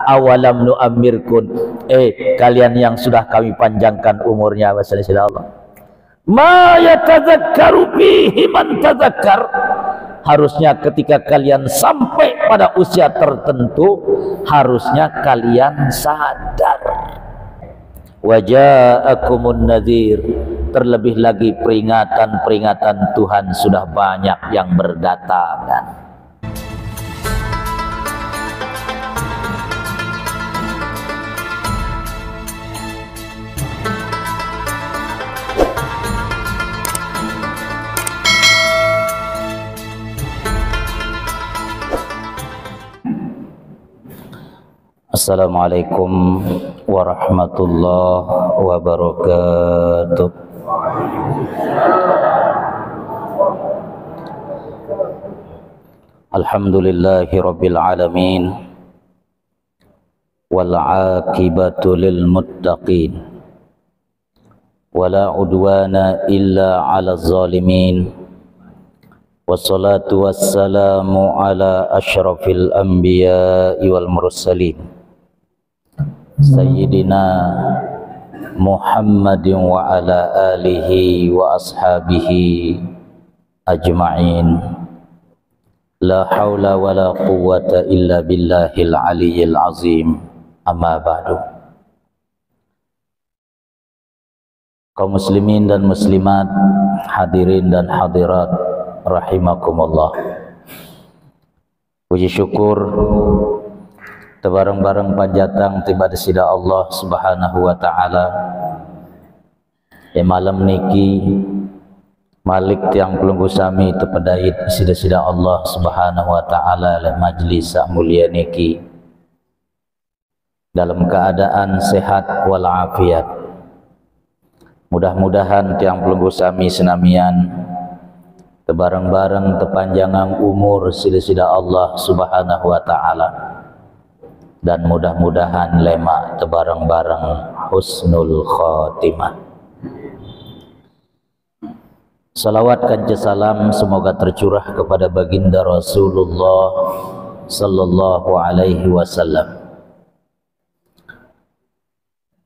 awalam nu'ammirkun, kalian yang sudah kami panjangkan umurnya, wasallallahu Allah. Ma yatadzakkaru fihi man tadzakkar. Harusnya ketika kalian sampai pada usia tertentu, harusnya kalian sadar. Waja'akumun nadhir, terlebih lagi peringatan-peringatan Tuhan sudah banyak yang berdatangan. Assalamualaikum warahmatullahi wabarakatuh. Alhamdulillahi rabbil alamin, wal aqibatu lil muttaqin, wala udwana illa 'alal zalimin. Wassalatu wassalamu ala asyrafil anbiya'i wal mursalin, Sayyidina Muhammadin wa ala alihi wa ashabihi ajma'in. La hawla wa la quwwata illa billahil aliyyil azim. Amma ba'du. Kaum muslimin dan muslimat, hadirin dan hadirat rahimakumullah. Puji syukur tebareng-bareng panjatang tiba desida Allah subhanahu wa ta'ala. Malam niki malik tiang pelunggu sami tepedait sida-sida Allah subhanahu wa ta'ala le majlis mulia niki dalam keadaan sehat walafiat. Mudah-mudahan tiang pelunggu sami senamian tebareng-bareng tepanjangan umur sida-sida Allah subhanahu wa ta'ala, dan mudah-mudahan lema tebareng-bareng husnul khotimah. Salawat kanca salam semoga tercurah kepada baginda Rasulullah sallallahu alaihi wasallam.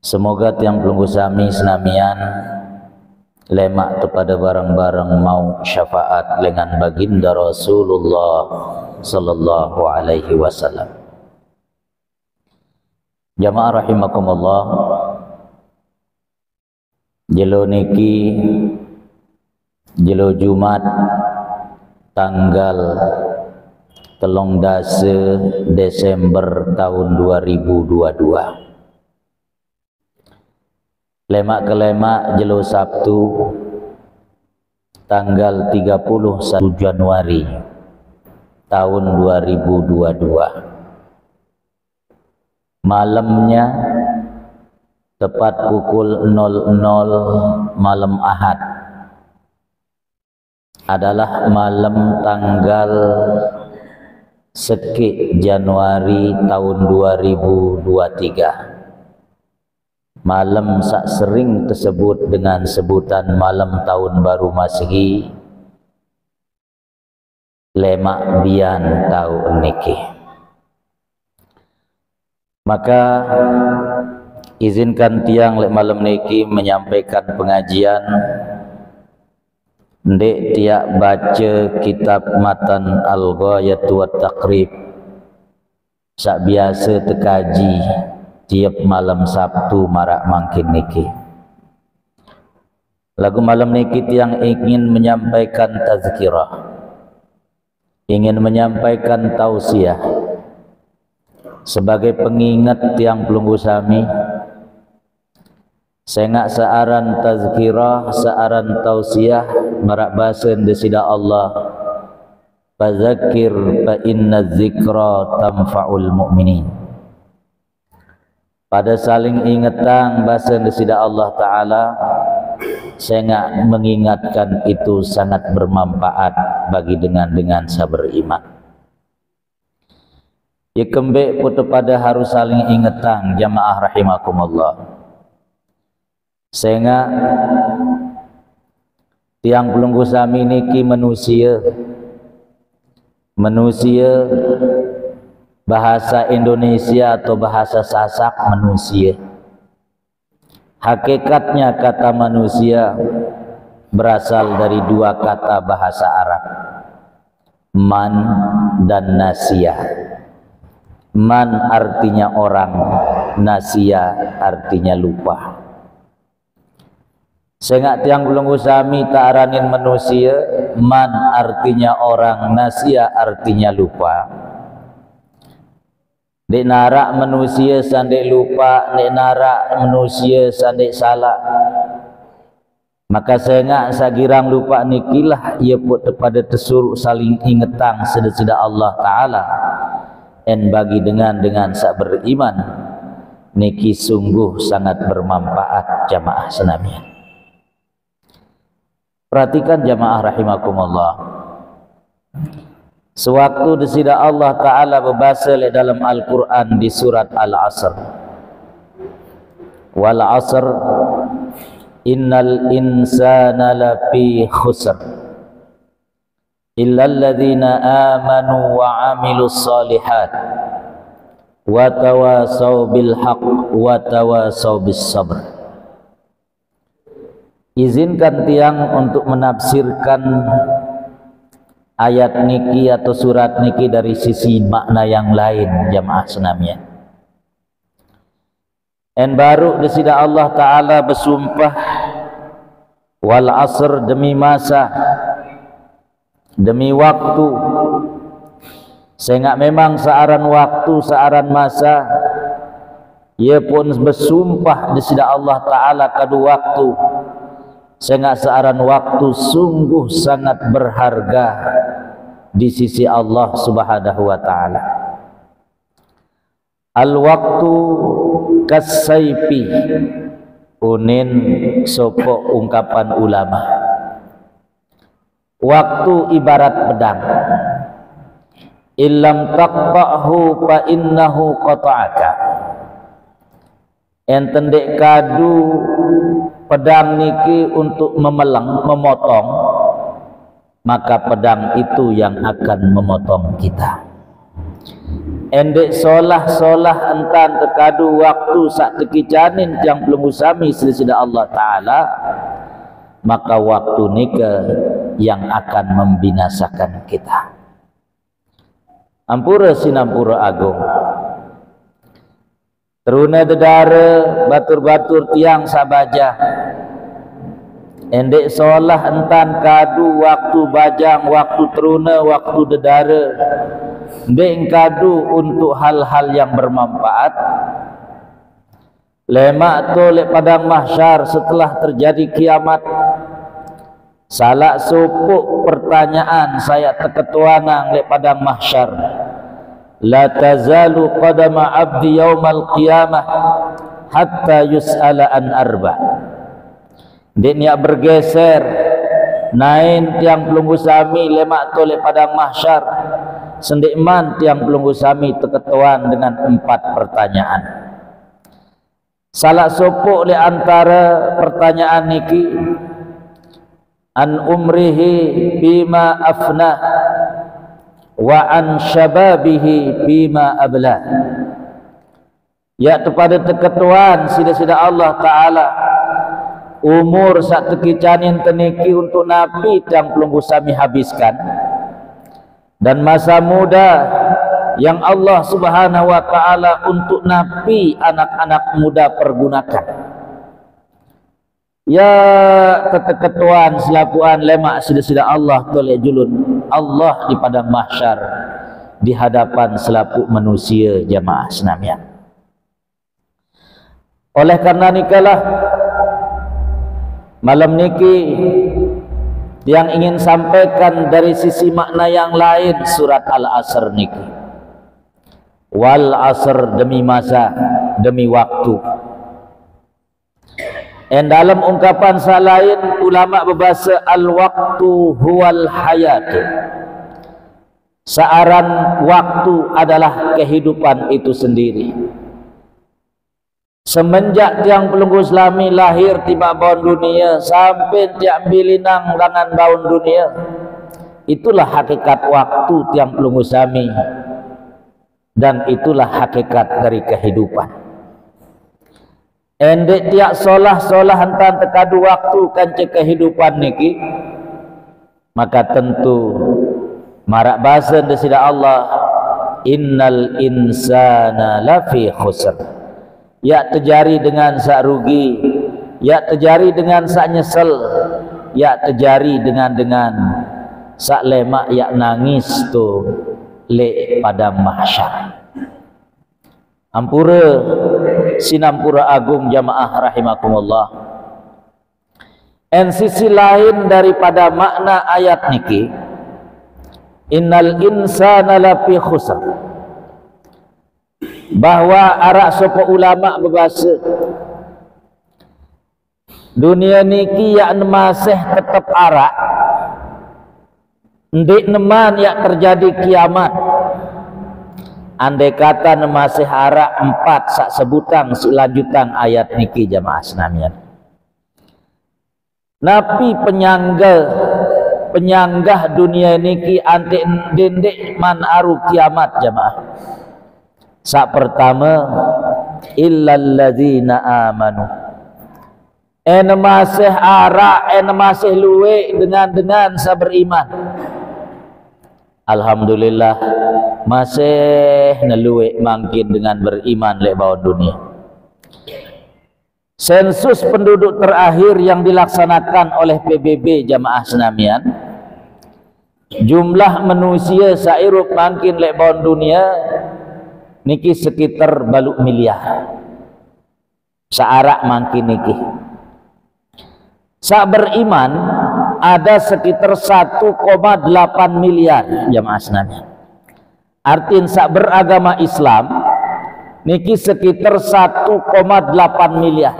Semoga tiang pelunggu sami senamian lemak kepada barang-barang mau syafaat dengan baginda Rasulullah sallallahu alaihi wasallam. Jamaah rahimakumullah, jelo niki jelo Jumat tanggal 13 Desember tahun 2022. Lemak ke lemak jelo Sabtu tanggal 31 Januari tahun 2022. Malamnya tepat pukul 00 malam Ahad adalah malam tanggal Seki Januari tahun 2023. Malam sak sering tersebut dengan sebutan malam tahun baru Masehi, lemak bian tahun niki. Maka izinkan tiang lek malam niki menyampaikan pengajian. Ndek tiak baca kitab Matan Al-Ghayat wa Taqrib sak biasa tekaji tiap malam Sabtu marak mangkin niki. Lagu malam niki tiang ingin menyampaikan tazkirah, ingin menyampaikan tausiah sebagai pengingat tiang pelunggu sami. Sengak searan tazkirah, searan tausiah marak basen desida Allah, fadzakir fa inna dzikra tanfa'ul mu'minin. Pada saling ingetang basen desida Allah Ta'ala, sengak mengingatkan itu sangat bermanfaat bagi dengan sabar iman. Ya kembek putu pada harus saling ingetang jamaah rahimakumullah. Sehingga tiang pelunggu sami niki manusia bahasa Indonesia atau bahasa Sasak manusia. Hakikatnya kata manusia berasal dari dua kata bahasa Arab, man dan nasia. Man artinya orang, nasia artinya lupa. Sehingga tiang belum usami tak aranin manusia, man artinya orang, nasia artinya lupa. Dek narak manusia sandek lupa, dek narak manusia sandek salah. Maka sehingga sagirang lupa nikilah ia pun pada tersuruh saling ingetang sededa Allah Ta'ala. Dan bagi dengan sak beriman niki sungguh sangat bermanfaat jamaah senamian. Perhatikan jamaah rahimakumullah. Sewaktu disida Allah Ta'ala berbahasa dalam Al-Quran di surat Al-Asr, wal asr innal insana lafi khusr illa alladhina amanu wa amilus salihat wa tawasaw bil haqq wa tawasaw bis sabr. Izinkan tiang untuk menafsirkan ayat niki atau surat niki dari sisi makna yang lain jamaah senamian. Dan baru disida Allah Ta'ala bersumpah wal asr, demi masa, demi waktu. Sehingga memang searan waktu, searan masa, ia pun bersumpah disida Allah Ta'ala kadu waktu. Sehingga searan waktu sungguh sangat berharga di sisi Allah Subhanahu wa Ta'ala. Al-waktu kasaifi, unin sopo ungkapan ulama. Waktu ibarat pedang. Illam taqta'hu fa innahu qata'aka. Enten dek kadu pedang niki untuk memelang, memotong, maka pedang itu yang akan memotong kita. Endek solah entan tekadu waktu sak tekicanin yang belum usami selesida Allah Ta'ala, maka waktu nika yang akan membinasakan kita. Ampura sinampura agung. Teruna dedara batur-batur tiang sabaja. Endek solah entan kadu waktu bajang, waktu teruna, waktu dedara. Endek kadu untuk hal-hal yang bermanfaat. Lemak tu lek padang mahsyar setelah terjadi kiamat. Salah supuk pertanyaan saya teketuanang lek padang mahsyar. La tazalu qadama abdi yaumal qiyamah hatta yus'ala an arba. Dia bergeser nain tiang pelunggu sami lemak tolek padang mahsyar sendikman tiang pelunggu sami teketuan dengan 4 pertanyaan. Salah sopok le antara pertanyaan niki an umrihi bima afna wa an syababihi bima abla. Ya kepada teketuan sida-sida Allah Ta'ala umur sak tekicanin teniki untuk Nabi yang pelunggu sami habiskan, dan masa muda yang Allah Subhanahu wa Ta'ala untuk Nabi anak-anak muda pergunakan. Ya keteketuan selapuan lemak sida-sida Allah tolek julun Allah di padang mahsyar di hadapan selapu manusia jamaah senamian. Oleh karena nikalah malam niki yang ingin sampaikan dari sisi makna yang lain surat Al-Asr niki. Wal asr, demi masa, demi waktu. Dan dalam ungkapan lain ulama berbahasa al-waktu huwal hayat. Searan waktu adalah kehidupan itu sendiri. Semenjak tiang pelunggu Islami lahir tiba baun dunia sampai tiang bilinang langan baun dunia, itulah hakikat waktu tiang pelunggu Islami. dan itulah hakikat dari kehidupan. Endek tiak solah hantan tekadu waktu kanca kehidupan niki, maka tentu marak bahasa desida Allah, innal insana lafi khusr. Ya terjari dengan sak rugi, ya terjari dengan sak nyesel, ya terjari dengan sak lemak ya nangis tu le pada mahsyar. Ampura sinampura agung jamaah rahimakumullah. En sisi lain daripada makna ayat niki, innal insana lafi khusr, bahwa arak sopo ulama berbahasa dunia niki yang masih tetap arak ndik neman yang terjadi kiamat. Andai kata masih arak 4 sak sebutan selanjutan ayat niki jamaah senamian. Napi penyanggah dunia niki antik dendek man aru kiamat jamaah. Sak pertama, illal ladzina amanu. Masih arak, masih luwe dengan sa beriman. Alhamdulillah masih neluwe mangkin dengan beriman le bawah dunia. Sensus penduduk terakhir yang dilaksanakan oleh PBB jamaah senamian, jumlah manusia sairup mangkin le bawah dunia niki sekitar baluk miliar. Saarak mangkin niki. Sa beriman ada sekitar 1,8 miliar jamaah senamian. Artin sak beragama Islam niki sekitar 1,8 miliar.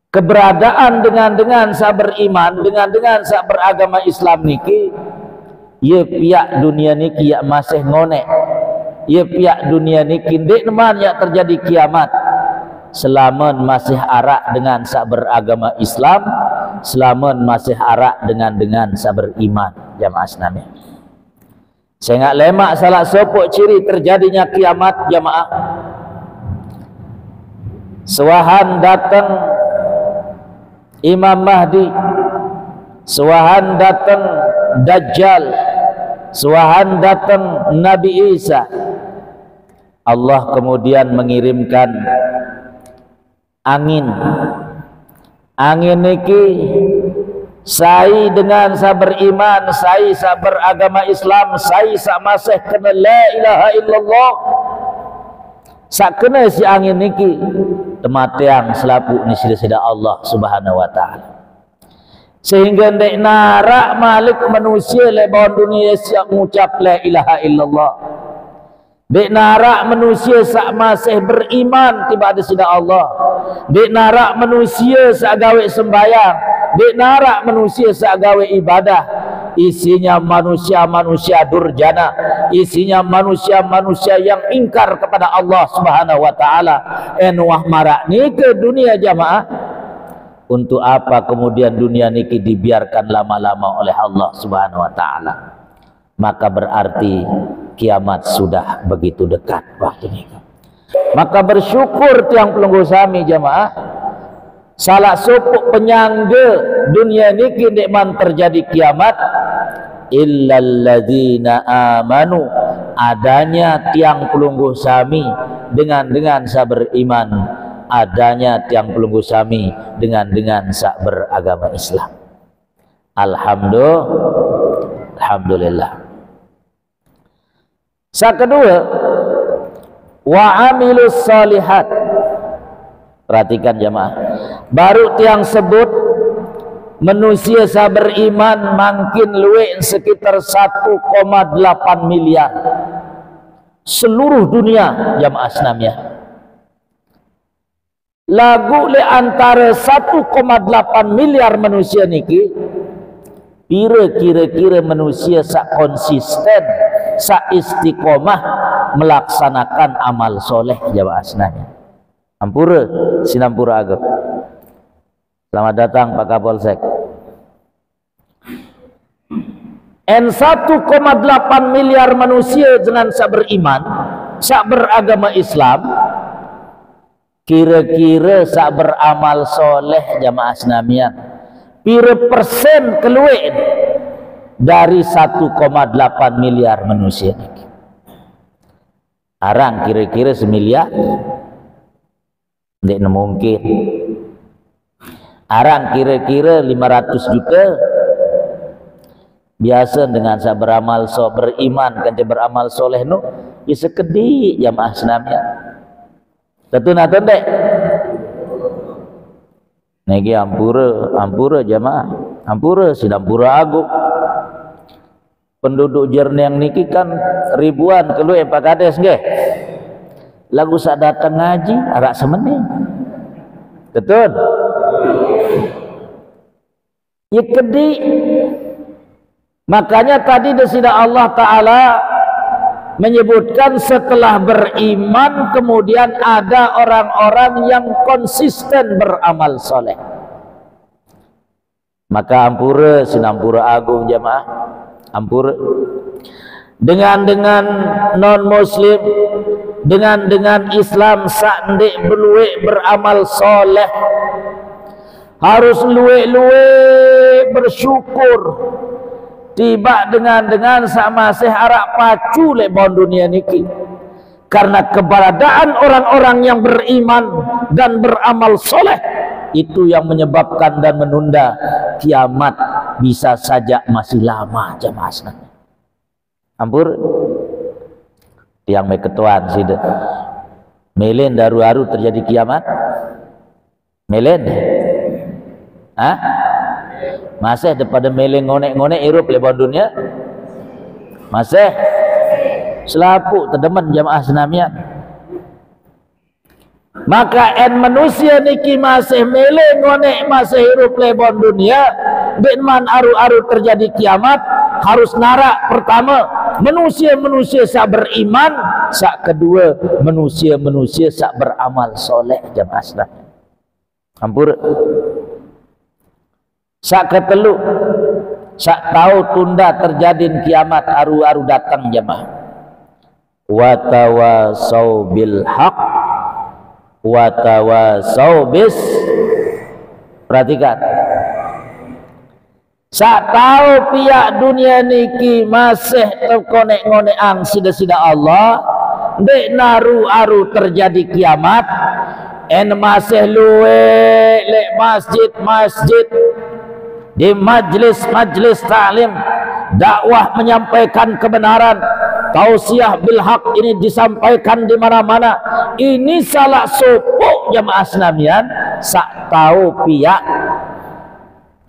Keberadaan dengan sak beriman dengan sak beragama Islam niki, ye pihak dunia niki ya masih ngonek. Ye pihak dunia niki ndik neman ya terjadi kiamat. Selamun masih arak dengan sak beragama Islam, selamun masih arak dengan sak beriman jamaah senamian. Saya nggak lemak salah sopok ciri terjadinya kiamat jamaah. Sewahan datang Imam Mahdi, sewahan datang Dajjal, sewahan datang Nabi Isa. Allah kemudian mengirimkan angin. Angin niki sai dengan sa beriman, sai sa beragama Islam, sai sa masih kena la ilaha illallah. Sak kena si angin niki tematiang selapu ni sida Allah Subhanahu wa taala. Sehingga ndek narak malik manusia le bawah dunia siap mengucap la ilaha illallah. Dek narak manusia sak masih beriman tiba ada sida Allah. Dek narak manusia sak gawe sembahyang. Dek narak manusia sak gawe ibadah. Isinya manusia-manusia durjana, isinya manusia-manusia yang ingkar kepada Allah Subhanahu wa taala. Wah marak ni ke dunia jamaah. Untuk apa kemudian dunia niki dibiarkan lama-lama oleh Allah Subhanahu wa taala? Maka berarti kiamat sudah begitu dekat waktunya. Maka bersyukur tiang pelunggu sami jamaah, salah sopuk penyangga dunia niki nikman terjadi kiamat, illal ladzina amanu, adanya tiang pelunggu sami dengan sa beriman, adanya tiang pelunggu sami dengan sa beragama Islam. Alhamdulillah. Sa kedua, wa amilus solihat. Perhatikan jamaah, baru tiang sebut manusia sa beriman makin luwe sekitar 1,8 miliar seluruh dunia jamaah senamnya. Lagu le antara 1,8 miliar manusia niki, kira-kira manusia sa konsisten, sa istiqomah melaksanakan amal soleh jamaah senamnya. Ampura sinampura agak. Selamat datang Pak Kapolsek. En 1,8 miliar manusia dengan sak beriman, sak beragama Islam, kira-kira sak beramal soleh jamaah senamian, pira persen keluar dari 1,8 miliar manusia ini. Arang kira-kira semiliar, tidak mungkin. Arang kira-kira 500 juta. Biasa dengan saya beramal beriman kan beramal soleh nu ya sekedik jamaah senamian. Tentu naton dek. Niki ampura jamaah, ampura sidampura agung. Penduduk Jerniang niki kan ribuan keluar Pak Kades nggih. Lagu sak datang ngaji arak semene. Betul. Ya kedik. Makanya tadi desida Allah Ta'ala menyebutkan setelah beriman kemudian ada orang-orang yang konsisten beramal soleh. Maka ampura sinampura agung jamaah, ampura dengan non muslim, dengan Islam sandik beluwe beramal soleh, harus luwe bersyukur. Tiba dengan sama seharak pacu lebon dunia niki, karena keberadaan orang-orang yang beriman dan beramal soleh itu yang menyebabkan dan menunda kiamat bisa saja masih lama jamaah senang. Ampur yang ketuaan sih deh. Melen daru-aru terjadi kiamat. Melen, masih daripada meleng ngonek-ngonek irup lebar dunia masih selapuk terdemen jamaah senamian. Maka en manusia niki masih meleng ngonek masih irup lebar dunia dengan aru-aru terjadi kiamat harus narak pertama manusia-manusia sak beriman, sak kedua manusia-manusia sak beramal soleh jamaah senamian. Ampur sak ketelu sak tahu tunda terjadi kiamat aru-aru datang jamaah. Wa tawasau bil haq wa tawasau bis, perhatikan, sak tahu pihak dunia niki masih terkonek-ngoneang sida-sida Allah dek naru-aru terjadi kiamat en masih luwe lek masjid di majlis ta'lim dakwah menyampaikan kebenaran, tausiah bil haq ini disampaikan di mana-mana. Ini salah sopok jamaah senamian sak tahu pihak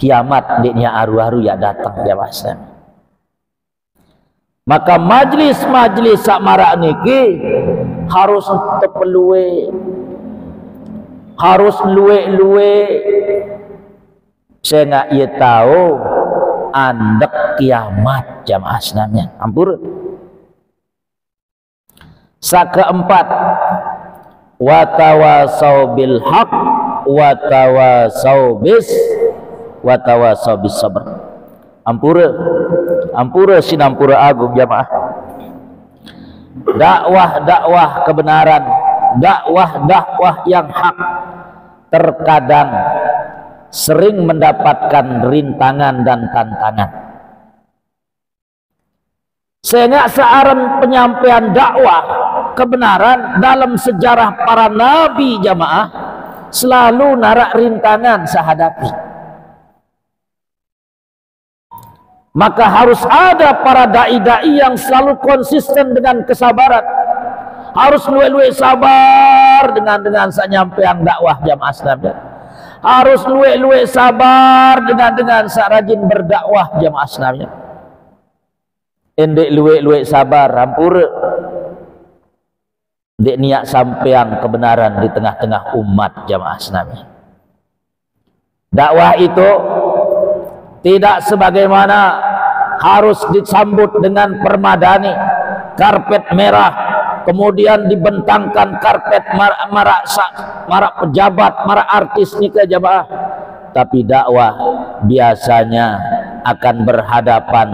kiamat diknya aru-aru ya datang jamaah senamian. Maka majlis-majlis sak marak niki harus tepeluwe, harus luwe saya ia tahu andek kiamat jamaah senamian. Ampur sak keempat wa tawasau bil haq wa tawasau bis sabr. Ampura sinampura agung jamaah. Dakwah kebenaran, dakwah yang hak terkadang sering mendapatkan rintangan dan tantangan. Sehingga searan penyampaian dakwah kebenaran dalam sejarah para nabi jamaah selalu narak rintangan sehadapi. Maka harus ada para dai-dai yang selalu konsisten dengan kesabaran. Harus luwe-luwe sabar dengan penyampaian dakwah jamaah sekalian. Harus luwe-luwe sabar dengan rajin berdakwah jamaah sekalian. Endek luwe-luwe sabar hampura. Endek niat sampean kebenaran di tengah-tengah umat jamaah sekalian. Dakwah itu tidak sebagaimana harus disambut dengan permadani, karpet merah. Kemudian dibentangkan karpet marak pejabat, marak artis nikah jamaah. Tapi dakwah biasanya akan berhadapan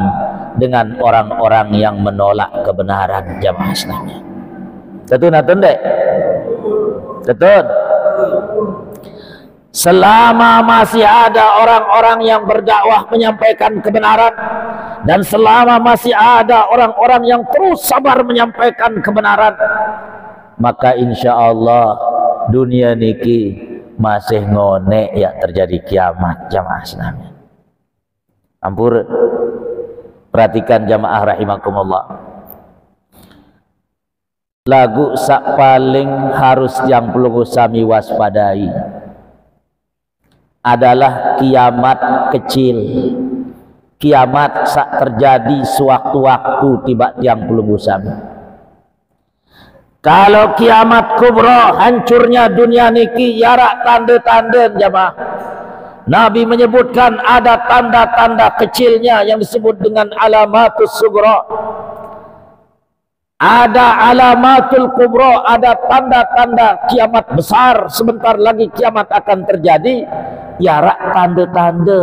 dengan orang-orang yang menolak kebenaran jamaah Islamiyah. Betul atau tidak? Betul. Selama masih ada orang-orang yang berdakwah menyampaikan kebenaran, dan selama masih ada orang-orang yang terus sabar menyampaikan kebenaran, maka insya Allah dunia niki masih ngonek ya terjadi kiamat jamaah Islamiyah. Ampun, perhatikan jamaah rahimakumullah. Lagu sak paling harus yang perlu kami waspadai adalah kiamat kecil. Kiamat sak terjadi sewaktu-waktu tiba yang perlu kami. Kalau kiamat kubra, hancurnya dunia niki yarak tanda-tanda jamaah. Nabi menyebutkan ada tanda-tanda kecilnya yang disebut dengan alamatus sugra. Ada alamatul kubra, ada tanda-tanda kiamat besar. Sebentar lagi kiamat akan terjadi. Yarak tanda-tanda.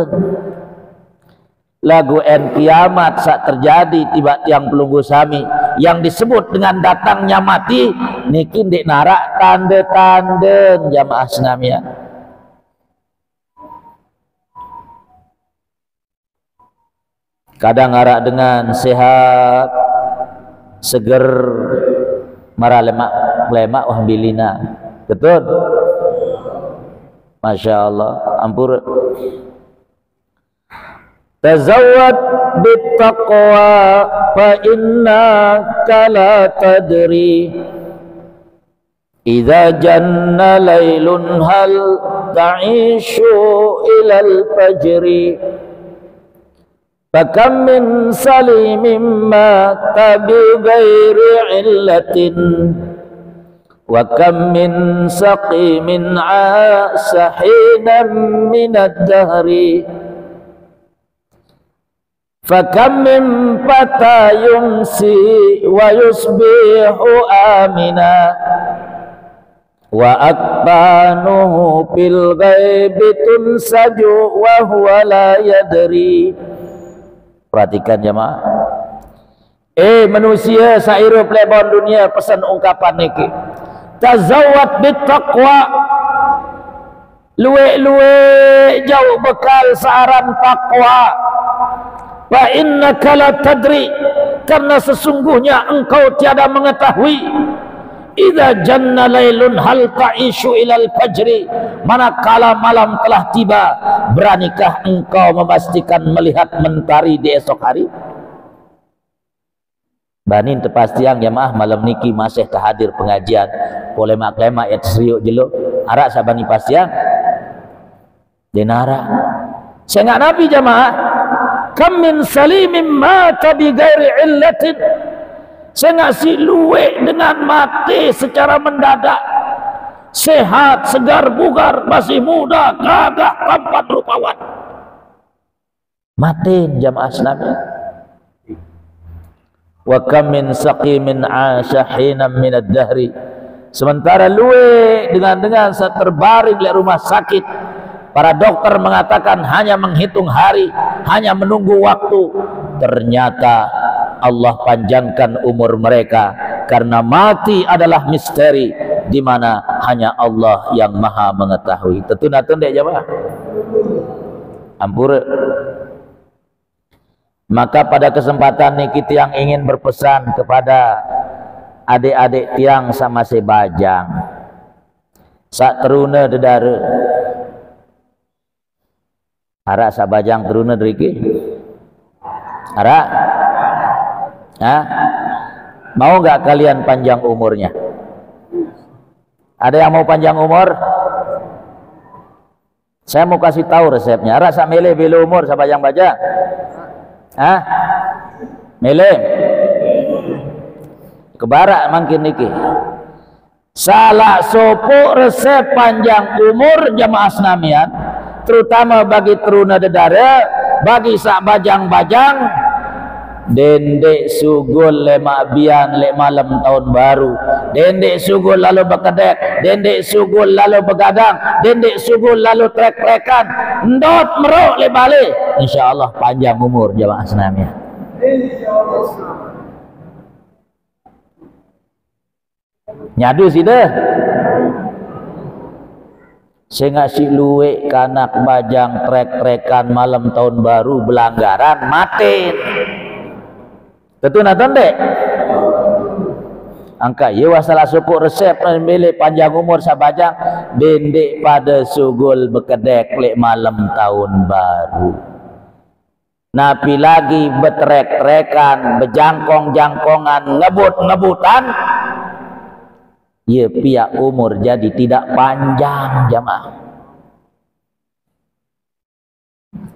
Lagu en kiamat saat terjadi tiba tiang pelunggu sami yang disebut dengan datangnya mati niki ndik narak tanda-tanda jamaah Islamiyah. Kadang arak dengan sehat, seger, marah lemak wahbilina. Betul? Masya Allah. Ampun. Tazawwad bittaqwa fa innaka la tadri idza janna laylun hal ta'ishu ilal fajri fakam min salimin mata bi ghairi illatin wa kam min saqimin asahinan min ad-dahri fakam min fata yumsi wa yusbihu amina wa akbanuhu fil ghaibi tunsaju wa huwa la yadri. Perhatikan jemaah. Manusia sairu plebon dunia pesan ungkapan niki. Tazawwad bittaqwa. Luwe-luwe jauh bekal saran takwa. Wa innaka la tadri, karena sesungguhnya engkau tiada mengetahui. Idza janna lailun hal ta'ishu ilal fajri, manakala malam telah tiba, beranikah engkau memastikan melihat mentari di esok hari? Banin tepastiang jamaah malam niki masih terhadir pengajian polemak-lemak et seriuk jeluk arak sabani pastiang denara saya nggak nabi jamaah. Kam min salimin mata bi ghairi illatin, saya ngasih luwe dengan mati secara mendadak, sehat, segar, bugar, masih muda, gagah, tampan rupawan, mati jamaah Islamiyah. Wa kam min saqimin asyahinan min ad-dahri, sementara luwe dengan saat terbaring di rumah sakit, para dokter mengatakan hanya menghitung hari, hanya menunggu waktu. Ternyata Allah panjangkan umur mereka karena mati adalah misteri di mana hanya Allah yang Maha mengetahui. Tetun-tetun dek jemaah. Ampura. Maka pada kesempatan ini kita yang ingin berpesan kepada adik-adik tiang sama si bajang. Sak teruna dedara. Arak sabajang teruna deriki. Arak? Hah? Mau nggak kalian panjang umurnya? Ada yang mau panjang umur? Saya mau kasih tahu resepnya. Arak sak milih bila umur sabajang-bajang. Hah? Milih? Kebarak makin niki. Salah sopo resep panjang umur jamaah Islamiyah, terutama bagi teruna dedara, bagi sak bajang-bajang, dendek sugul lemak bian lek malam tahun baru, dendek sugul lalu berkedek, dendek sugul lalu begadang, dendek sugul lalu trek-trekan, ndot merok lek balik, insyaallah panjang umur jamaah Islamiyah. Nyadu sih dah. Saya ngasih luwe kanak bajang trek-trekan malam tahun baru belanggaran matin. Tentu nonton dek. Angka ye wasalah suku resep milik panjang umur sabajang dendek pada sugul bekedek lek malam tahun baru. Napi lagi betrek-trekan, bejangkong-jangkongan, ngebut-ngebutan. Ya pihak umur jadi tidak panjang jamaah.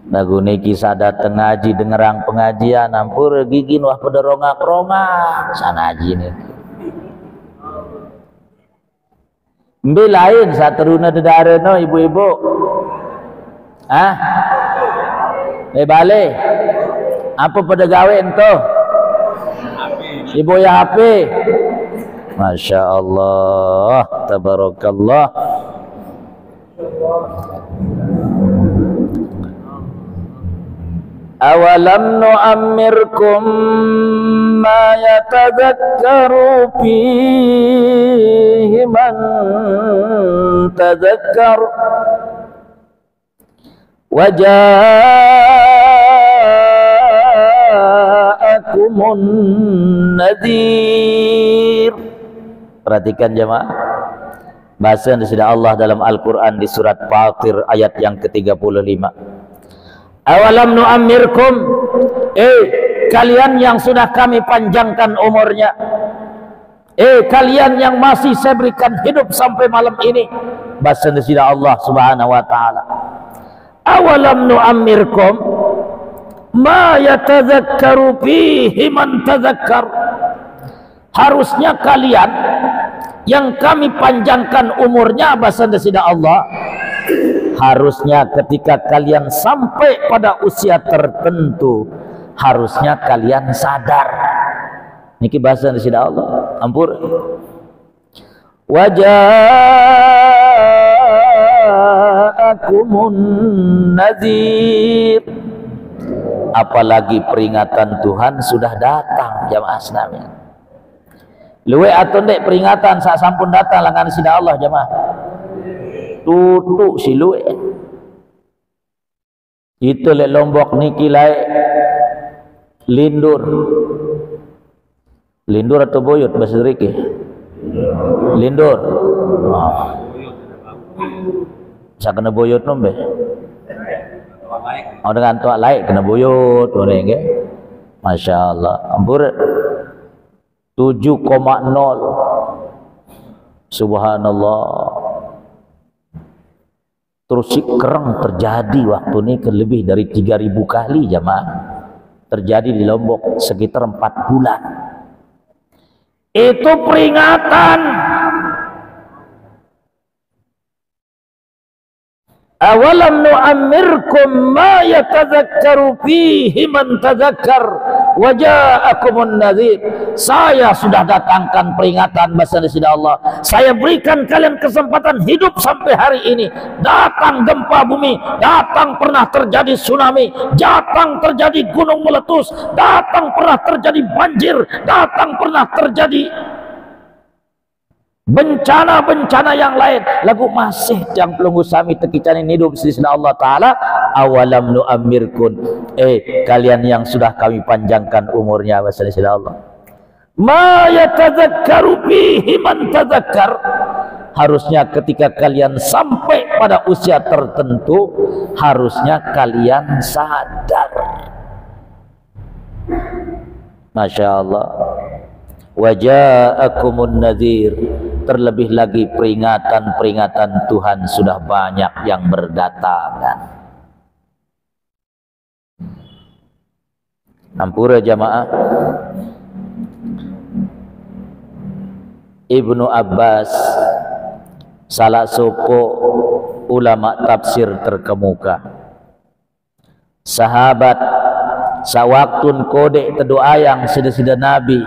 Lagu niki dateng ngaji dengerang pengajian ampur gigin wah pada rongak-rongak sana ngaji niki. Mbe lain sateruna dedarena ibu-ibu. Ah? Balik. Apa pada gawe ento? Ibu ya HP. Masya Allah, tabarakallah. Awalam nu'ammirkum ma yatadhakkaru fihi man tadhakkar wa ja'akumun nadhir. Perhatikan jemaah bahasa yang disebut Allah dalam Al-Quran di surat Fatir ayat yang ke-35. Awalam nu'ammirkum, kalian yang sudah kami panjangkan umurnya, kalian yang masih saya berikan hidup sampai malam ini. Bahasa yang disebut Allah subhanahu wa ta'ala. Awalam nu'ammirkum ma yatadhakkaru fihi man tadhakkar. Harusnya kalian yang kami panjangkan umurnya, bahasa dasida Allah, harusnya ketika kalian sampai pada usia tertentu harusnya kalian sadar. Niki bahasa dasida Allah. Ampur. Waja'akumun nadhir. Apalagi peringatan Tuhan sudah datang jamaah sekalian. Luwe atau ndek peringatan saat sampun datang langan sida Allah jemaah. Tutuk si luwe. Itu lek Lombok niki lae lindur. Lindur atau boyot bahasa riki? Lindur. Bisa kena boyot nombe. Oh dengan tuak laik kena boyot ngene nggih. Masya Allah. Ampur 7,0. Subhanallah. Terus si kereng terjadi waktu ini ke lebih dari 3.000 kali jamaah. Terjadi di Lombok sekitar 4 bulan. Itu peringatan. Awalam nu'ammirkum ma yatadhakkaru fihi man tadhakkar wa ja'akumun nadhir. Saya sudah datangkan peringatan bahasa dasida Allah. Saya berikan kalian kesempatan hidup sampai hari ini. Datang gempa bumi, datang pernah terjadi tsunami, datang terjadi gunung meletus, datang pernah terjadi banjir, datang pernah terjadi bencana-bencana yang lain. Lagu masih yang pelunggu sami tekican ini hidup sisi Allah Ta'ala. Awalam nu'ammirkun, kalian yang sudah kami panjangkan umurnya bahasa sisi Allah. Ma yatadhakkaru fihi man tadhakkar. Harusnya ketika kalian sampai pada usia tertentu harusnya kalian sadar. Masya Allah. Waja'akumun nadhir. Terlebih lagi peringatan-peringatan Tuhan sudah banyak yang berdatangan. Ampura jamaah. Ibnu Abbas salah soko ulama tafsir terkemuka. Sahabat sawaktun kodek tedoa yang sida-sida Nabi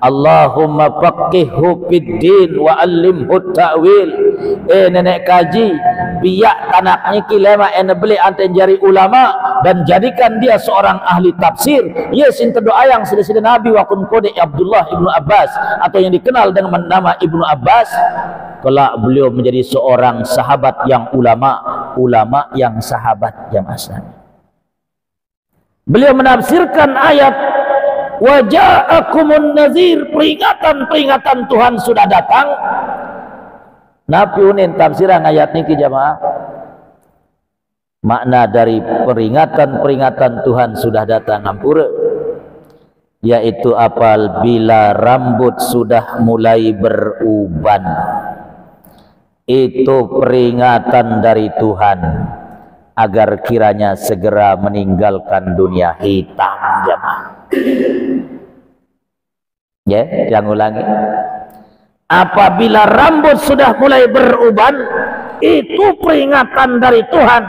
Allahumma faqihhu fid din wa allimhu ta'wil. Nenek kaji biak tanak niki lema beli anten jari ulama dan jadikan dia seorang ahli tafsir. Yes inta doa yang sida Nabi wa kun kode Abdullah ibnu Abbas atau yang dikenal dengan nama Ibnu Abbas. Kelak beliau menjadi seorang sahabat yang ulama yang sahabat jamaah sekalian. Beliau menafsirkan ayat wa ja'akumun nazir, peringatan Tuhan sudah datang. Nabi unin tafsiran ayat niki jamaah. Makna dari peringatan Tuhan sudah datang ampura, yaitu apabila rambut sudah mulai beruban. Itu peringatan dari Tuhan agar kiranya segera meninggalkan dunia hitam jamaah. Ya, yang ulangi. Apabila rambut sudah mulai beruban, itu peringatan dari Tuhan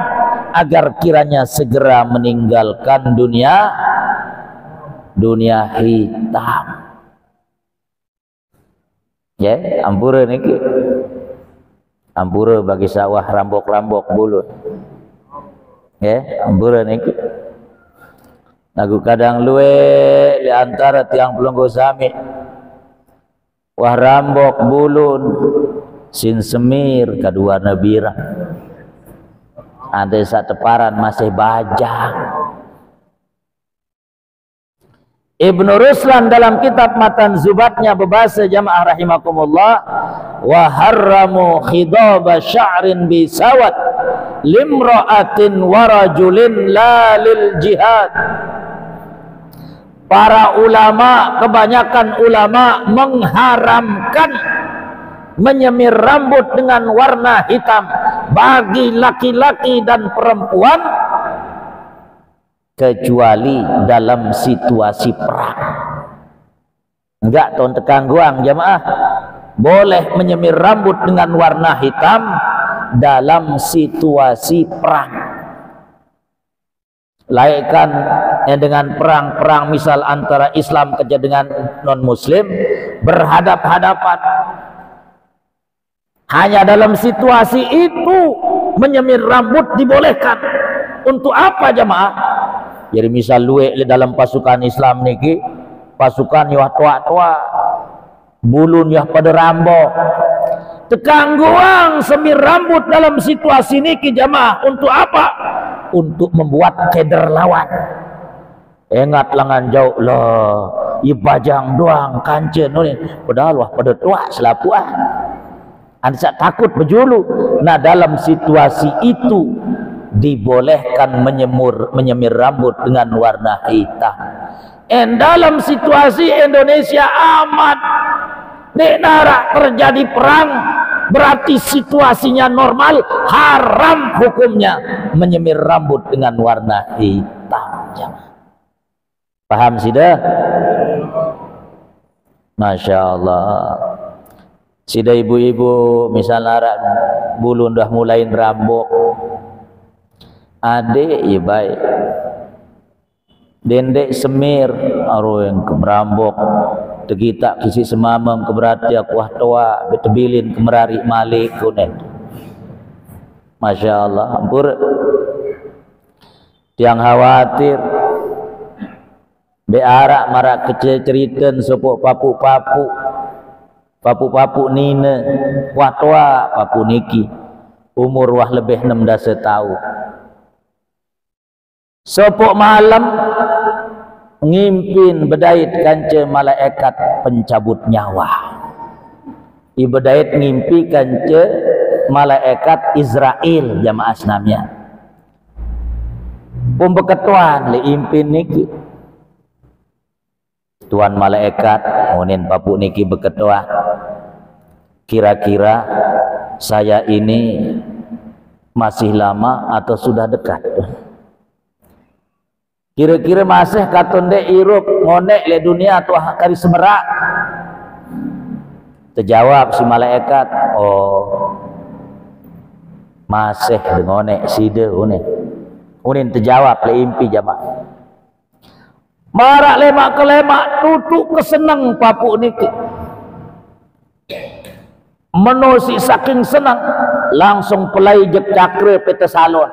agar kiranya segera meninggalkan dunia hitam. Ya, ampura niki. Ampura bagi sawah rambok-rambok bulu. Ya, ampura niki. Nagu kadang luwe di antara tiang pelunggu sami. Wah rambok bulun sin semir kedua nabira. Ada saat teparan masih bajang. Ibnu Ruslan dalam kitab Matan Zubatnya berbahasa jamaah rahimakumullah, wa harramu khidaba sya'rin bisawat limra'atin wa rajulin la lil jihad. Para ulama, kebanyakan ulama mengharamkan menyemir rambut dengan warna hitam bagi laki-laki dan perempuan kecuali dalam situasi perang. Enggak tahun tekangguang jamaah, boleh menyemir rambut dengan warna hitam dalam situasi perang. Laikan dengan perang misal antara Islam kerja dengan non muslim berhadap-hadapan, hanya dalam situasi itu menyemir rambut dibolehkan. Untuk apa jamaah? Jadi misal luwe dalam pasukan Islam niki, pasukan yah tua-tua bulun yah pada rambok, tekangguang semir rambut dalam situasi niki jamaah. Untuk apa? Untuk membuat keder lawan. Ingat lengan jauh lah, ibajang doang kancen ni, padahal wah pada tua selapuan. Anda takut berjulu. Nah dalam situasi itu dibolehkan menyemir rambut dengan warna hitam. Dalam situasi Indonesia amat negara terjadi perang, berarti situasinya normal, haram hukumnya menyemir rambut dengan warna hitam. Paham sida? Masya Allah. Sida ibu-ibu misalnya bulu dah mulai rambut, adik ya baik, dendek semir aru yang kemerambok tegita kisi semamang keberarti kuah tua betebilin kemerari malik kunen. Masya Allah, ampur tiang khawatir bearak marak keceritan sopok papu nina kuah tua papu niki umur wah lebih 16 tahun. Sopok malam ngimpin bedait kanca malaikat pencabut nyawa. Ibedait ngimpi kanca malaikat Israel jamaah asnamnya. Pembeketuan li impin niki. Tuan malaikat onin papu niki beketuan. Kira-kira saya ini masih lama atau sudah dekat? Kira-kira masih katonde irup ngonek le dunia atau kari semerak? Terjawab si malaikat, oh masih dengonek sida unin terjawab le impi jamaah. Marak lemak ke lemak tutuk kesenang papuk niki. Menosi saking senang langsung pelai jek cakra peta salon.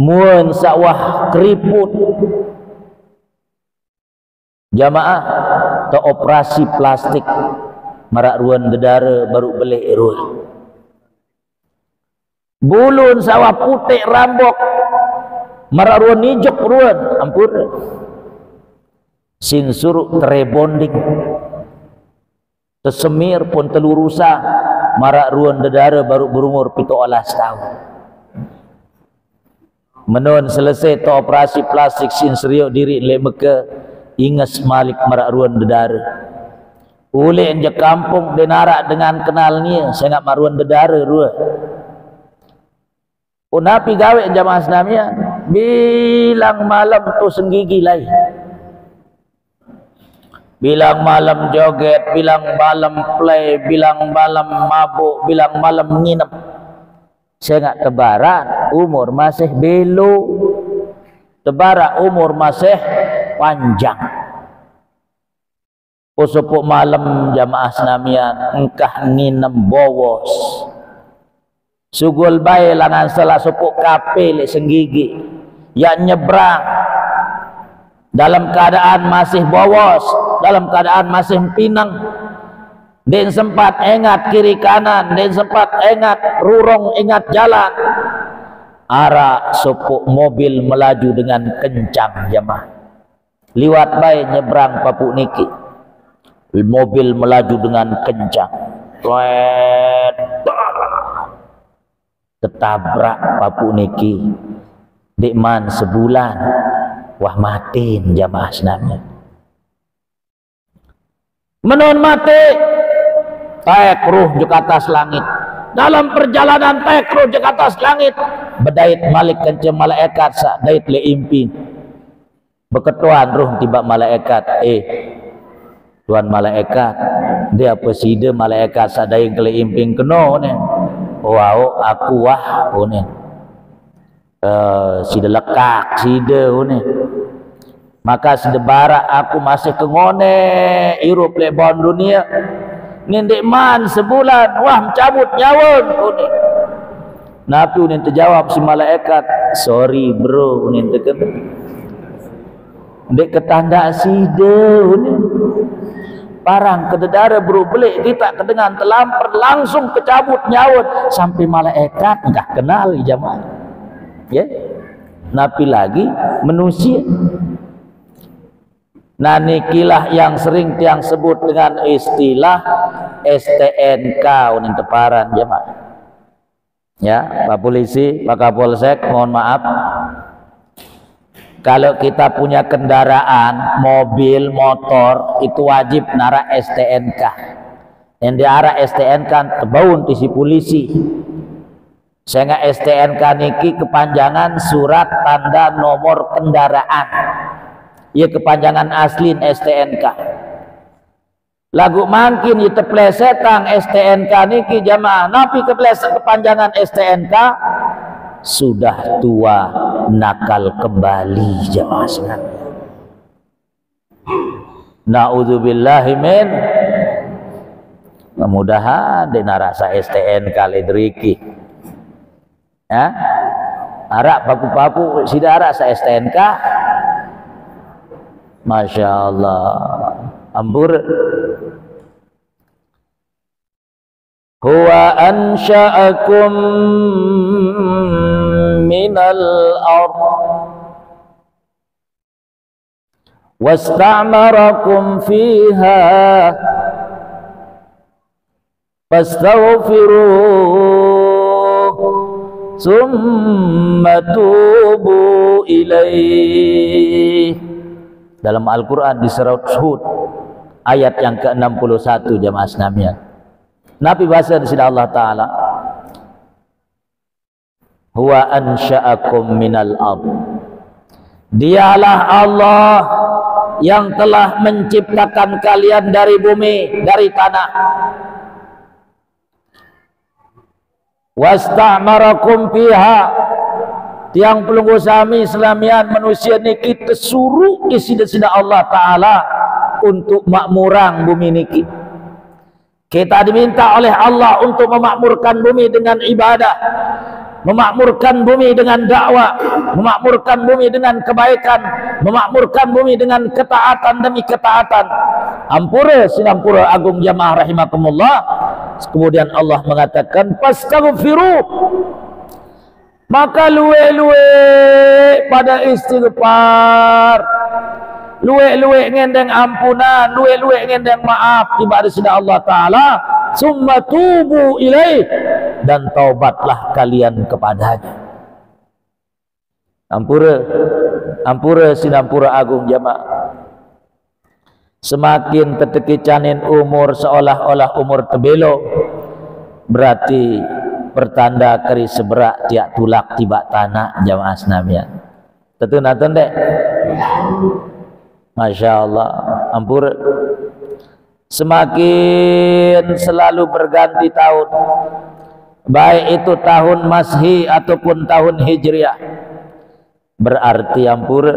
Muan sawah keriput jamaah ke operasi plastik marak ruan dedara baru belik ruan. Bulun sawah putih rambok marak ruan hijau ruan ampun. Sin suruh terebonding tesemir pun telurusa marak ruan dedara baru berumur 17 tahun. Menon selesai to operasi plastik sin seriuk diri le Mekah ingas malik marak ruan dedara. Ule je kampung denarak dengan kenalnya saya nak maruan dedara ruan. Unapi gawe jamaah Islamia bilang malam tu senggigi lain. Bilang malam joget, bilang malam play, bilang malam mabuk, bilang malam nginep. Saya nggak tebaran, umur masih belo. Tebaran umur masih panjang. Usupuk malam jamaah Islamia engkah nginem bowos. Sugul bae langan salah supuk kape le senggigi. Ya nyebrang dalam keadaan masih bowos, dalam keadaan masih pinang. Den sempat ingat kiri kanan, den sempat ingat rurung, ingat jalan. Arah supuk mobil melaju dengan kencang jamaah. Liwat bae nyebrang papuk niki. Mobil melaju dengan kencang. Ketabrak papuk niki. Dikman sebulan. Wah matiin jamaah senamnya. Menon mati. Taek ruh ke atas langit. Dalam perjalanan taek ruh ke atas langit. Bedait malik kencing malaikat sak dait le impi. Beketuan ruh tiba malaikat. Tuan malaikat. Dia pesida malaikat sak dait le imping keno ne. Wow aku wah ne. Sida lekak sida ne. Maka sida barak aku masih kengone irup le bon dunia. Ngindik man sebulan wah mencabut nyawa kuning. Nabi unin terjawab si malaikat, sorry bro unin teken. Dek ketanda sida unin. Parang kededara bro belik kita kedengan telamper langsung kecabut nyawa sampai malaikat enggak kenal jamaah. Ya. Nabi lagi manusia. Nah nikilah yang sering tiang sebut dengan istilah STNK unin teparan jemaah. Ya, Pak Polisi, Pak Kapolsek, mohon maaf. Kalau kita punya kendaraan, mobil, motor, itu wajib nara STNK. Yang diarah STNK tebaun tisi polisi. Sehingga STNK niki kepanjangan surat tanda nomor kendaraan. Ya kepanjangan aslin STNK. Lagu mangkin itu plesetan STNK niki jamaah. Napi kepanjangan STNK sudah tua nakal kembali jamaah sekalian. Naudzubillahi min. Mudah-mudahan dina rasa STNK ledriki. Ya. Arak papu-papu sida arak sa STNK. Masya Allah. Ambur. Huwa ansha'akum minal ard wasta'marakum fiha fastaghfiruh summa tubu ilaih. Dalam Al-Quran di surat Hud ayat yang ke-61 jamaah Islamiyah. Nabi bahasa di sini Allah Ta'ala huwa ansha'akum minal ard. Dialah Allah yang telah menciptakan kalian dari bumi, dari tanah. Wasta'marakum fiha. tiang pelunggu sami selamian manusia niki tersuruh ke sida-sida Allah Ta'ala untuk makmurang bumi niki. Kita diminta oleh Allah untuk memakmurkan bumi dengan ibadah, memakmurkan bumi dengan dakwah, memakmurkan bumi dengan kebaikan, memakmurkan bumi dengan ketaatan demi ketaatan. Ampura sinampura agung jamaah rahimakumullah. Kemudian Allah mengatakan fastaghfiru, maka luwe-luwe pada istighfar, luwe-luwe ngendeng ampunan, luwe-luwe ngendeng maaf kepada sida Allah Ta'ala, summa tubu ilaih, dan taubatlah kalian kepadanya. Ampura sinampura agung jamaah. Semakin teteki canin umur seolah-olah umur tebelo, berarti pertanda keri seberak tiak tulak tiba tanah jamaah senamian. Tentu naton dek. Masya Allah. Ampura. Semakin selalu berganti tahun, baik itu tahun Masih ataupun tahun Hijriah, berarti ampura,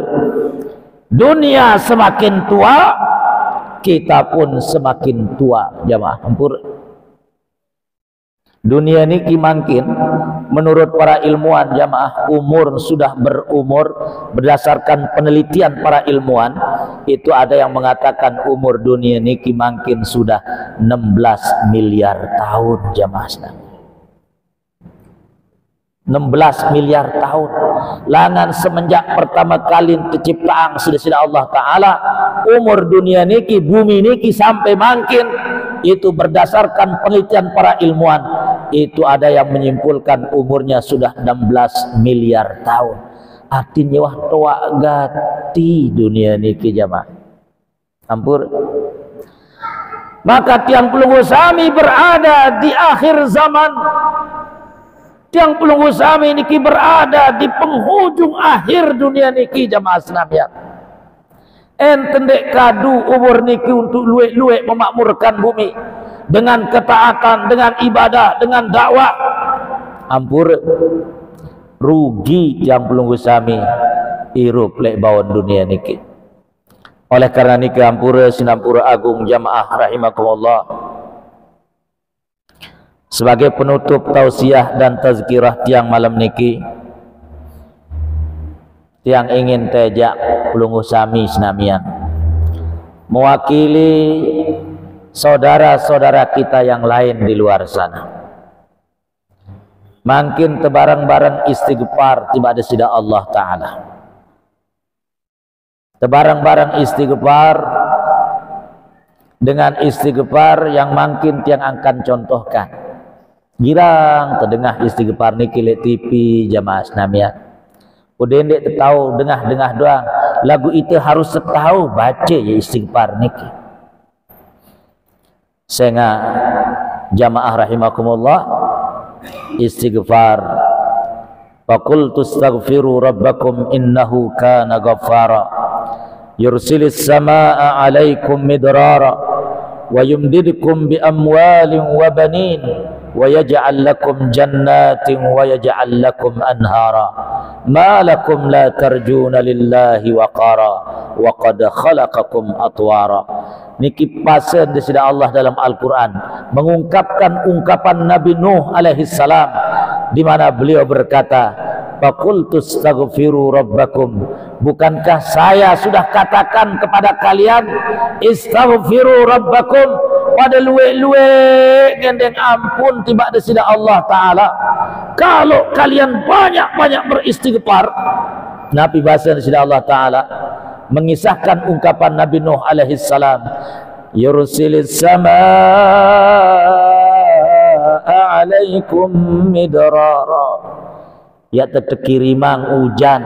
dunia semakin tua, kita pun semakin tua jamaah. Ampura. Dunia ini kimangkin menurut para ilmuwan jamaah, umur sudah berumur, berdasarkan penelitian para ilmuwan itu ada yang mengatakan umur dunia ini kimangkin sudah 16 miliar tahun jamaah. 16 miliar tahun langan semenjak pertama kali terciptaan sida-sida Allah Ta'ala, umur dunia niki, bumi niki sampai mangkin, itu berdasarkan penelitian para ilmuwan, itu ada yang menyimpulkan umurnya sudah 16 miliar tahun. Artinya wah tua gati dunia niki jamaah. Ampur. Maka tiang pelunggu sami berada di akhir zaman. Tiang pelunggu sami niki berada di penghujung akhir dunia niki jamaah senamian. Enten dek kadu umur niki untuk luek-luek memakmurkan bumi dengan ketaatan, dengan ibadah, dengan dakwah. Ampur, rugi tiang pelunggu sami irup lek bawon dunia niki. Oleh karena niki ampura sinampura agung jamaah rahimakumullah. Sebagai penutup tausiah dan tazkirah tiang malam niki, tiang ingin tejak pelunggu sami senamian mewakili saudara-saudara kita yang lain di luar sana. Makin tebarang-barang istighfar tiba ada sida Allah Ta'ala. Tebarang-barang istighfar dengan istighfar yang makin tiang akan contohkan. Girang terdengar istighfar niki le TV jamaah senamian. Udah ndek tahu dengah-dengah doang. Lagu itu harus tahu baca ya istighfar niki. Sehingga jamaah rahimakumullah, istighfar. Faqultu astaghfiru rabbakum innahu kana ghaffara yursilis samaa'a 'alaikum midrara wa yumdidukum bi amwalin wa banin wa yaj'al lakum jannatin wa yaj'al lakum anhara ma lakum la tarjuna lillahi waqara wa qad khalaqakum atwara. Niki pasen di sida Allah dalam Al-Quran mengungkapkan ungkapan Nabi Nuh alaihi salam, di mana beliau berkata, faqultu astaghfiru rabbakum, bukankah saya sudah katakan kepada kalian istaghfiru rabbakum, pada luwe-luwe gendeng ampun tiba di sida Allah Ta'ala. Kalau kalian banyak-banyak beristighfar, Nabi bahasa di sida Allah Ta'ala mengisahkan ungkapan Nabi Nuh alaihi salam, yursilis samaa'a 'alaikum midrara, ya terkirimang hujan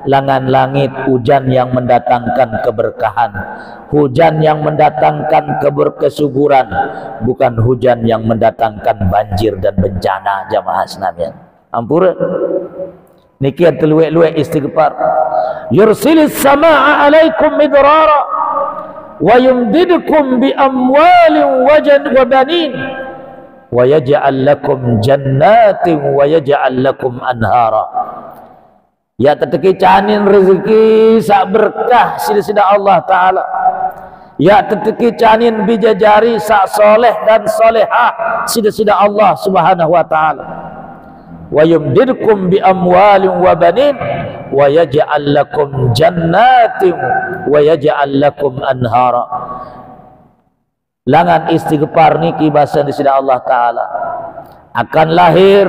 langan langit, hujan yang mendatangkan keberkahan, hujan yang mendatangkan keberkesuburan, bukan hujan yang mendatangkan banjir dan bencana jamaah senamian. Ampura niki terluwe-luwe istighfar. Yursilis samaa'a 'alaikum midrara wa yumdidukum bi amwalin wa banin wa yaj'al lakum jannatin wa yaj'al lakum anhara Ya teteki canin rezeki sak berkah sida-sida Allah Ta'ala. Ya teteki canin bijajari sak soleh dan solehah sida-sida Allah Subhanahu wa Ta'ala. Wa yumdidkum bi amwalin wa banin wa yaj'al lakum jannatin wa yaj'al lakum anhara. Langan istighfar niki basa sida Allah Ta'ala akan lahir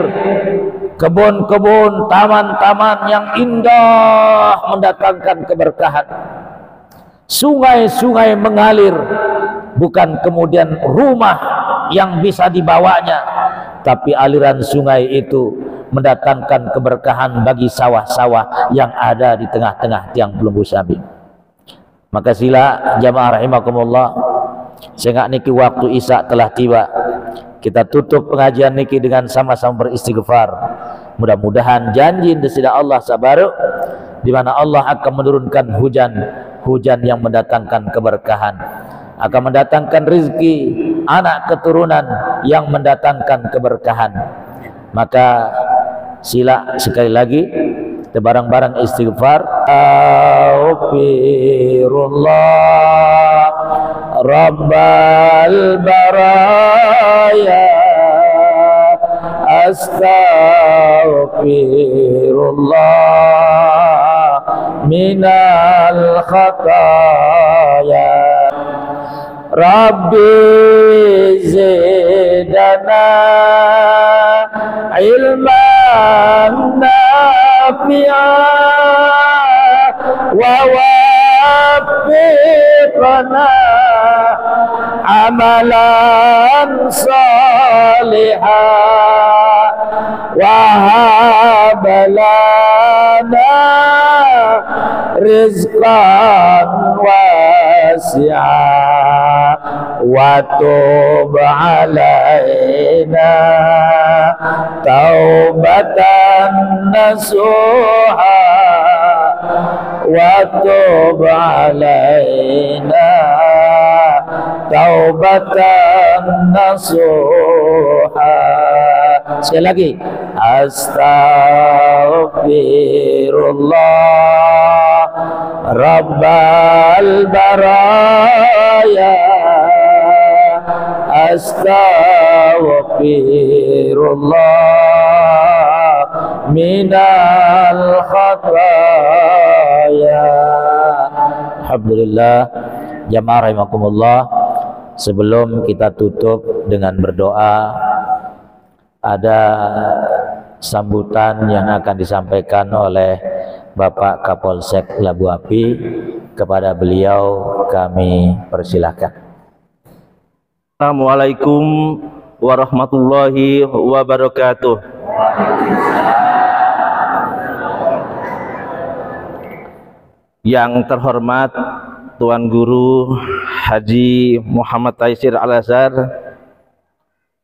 kebun-kebun, taman-taman yang indah mendatangkan keberkahan. Sungai-sungai mengalir, bukan kemudian rumah yang bisa dibawanya, tapi aliran sungai itu mendatangkan keberkahan bagi sawah-sawah yang ada di tengah-tengah tiang Pelunggu Sabi. Maka sila jamaah rahimakumullah, sehingga niki waktu Isya telah tiba. Kita tutup pengajian niki dengan sama-sama beristighfar. Mudah-mudahan janji desida Allah sabaru, di mana Allah akan menurunkan hujan yang mendatangkan keberkahan, akan mendatangkan rezeki, anak keturunan yang mendatangkan keberkahan. Maka sila sekali lagi barang-barang istighfar. Astaghfirullah Rabbal baraya, astaghfirullah minal khataya, Rabbi zidana ilman nafi'an wa waffiqna amalan salihah wa hab lana rizqan wasi'an wa tub alaina taubatan nasuha wa tub alaina taubatan nasuha. Sekali lagi, astaghfirullah Rabbal baraya, astaghfirullah minal khataya. Alhamdulillah jamaah rahimakumullah, sebelum kita tutup dengan berdoa, ada sambutan yang akan disampaikan oleh Bapak Kapolsek Labu Api. Kepada beliau kami persilahkan. Assalamualaikum warahmatullahi wabarakatuh. Yang terhormat Tuan Guru Haji Muhammad Taisir Al-Azhar,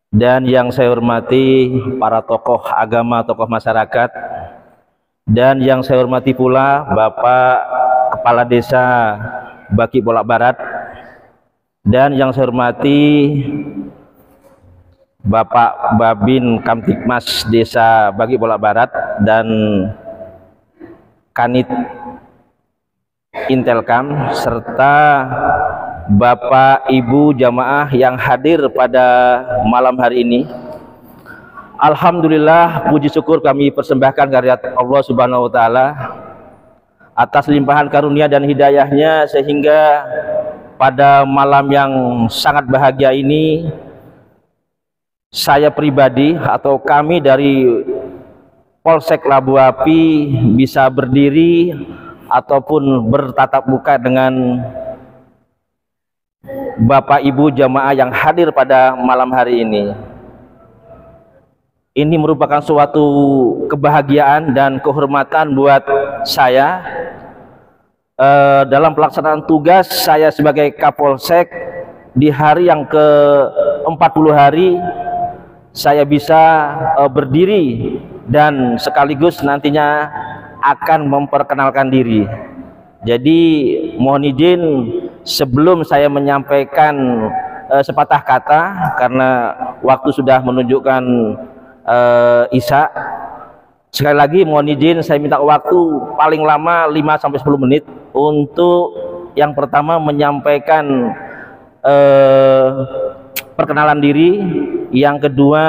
dan yang saya hormati para tokoh agama, tokoh masyarakat, dan yang saya hormati pula Bapak Kepala Desa Baki Bolak Barat, dan yang saya hormati Bapak Babin Kamtipmas Desa Baki Bolak Barat dan Kanit Intelkam, serta Bapak Ibu jamaah yang hadir pada malam hari ini. Alhamdulillah, puji syukur kami persembahkan kehadirat Allah Subhanahu wa Ta'ala atas limpahan karunia dan hidayahnya, sehingga pada malam yang sangat bahagia ini saya pribadi atau kami dari Polsek Labu Api bisa berdiri ataupun bertatap muka dengan Bapak Ibu jamaah yang hadir pada malam hari ini. Ini merupakan suatu kebahagiaan dan kehormatan buat saya dalam pelaksanaan tugas saya sebagai Kapolsek. Di hari yang ke-40 hari saya bisa berdiri dan sekaligus nantinya akan memperkenalkan diri. Jadi mohon izin sebelum saya menyampaikan sepatah kata, karena waktu sudah menunjukkan Isya, Sekali lagi mohon izin saya minta waktu paling lama 5-10 menit untuk yang pertama menyampaikan perkenalan diri, yang kedua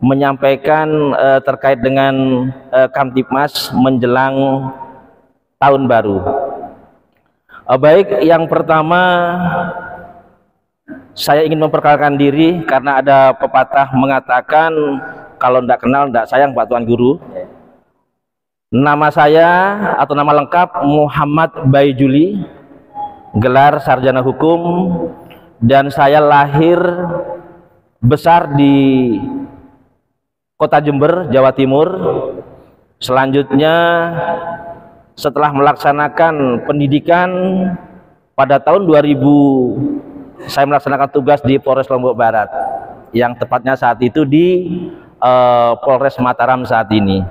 menyampaikan terkait dengan Kamtibmas menjelang tahun baru. Baik, yang pertama saya ingin memperkenalkan diri karena ada pepatah mengatakan kalau tidak kenal tidak sayang Pak Tuan Guru. Nama saya atau nama lengkap Muhammad Baijuli, gelar sarjana hukum, dan saya lahir besar di Kota Jember, Jawa Timur. Selanjutnya setelah melaksanakan pendidikan pada tahun 2000, saya melaksanakan tugas di Polres Lombok Barat, yang tepatnya saat itu di Polres Mataram saat ini.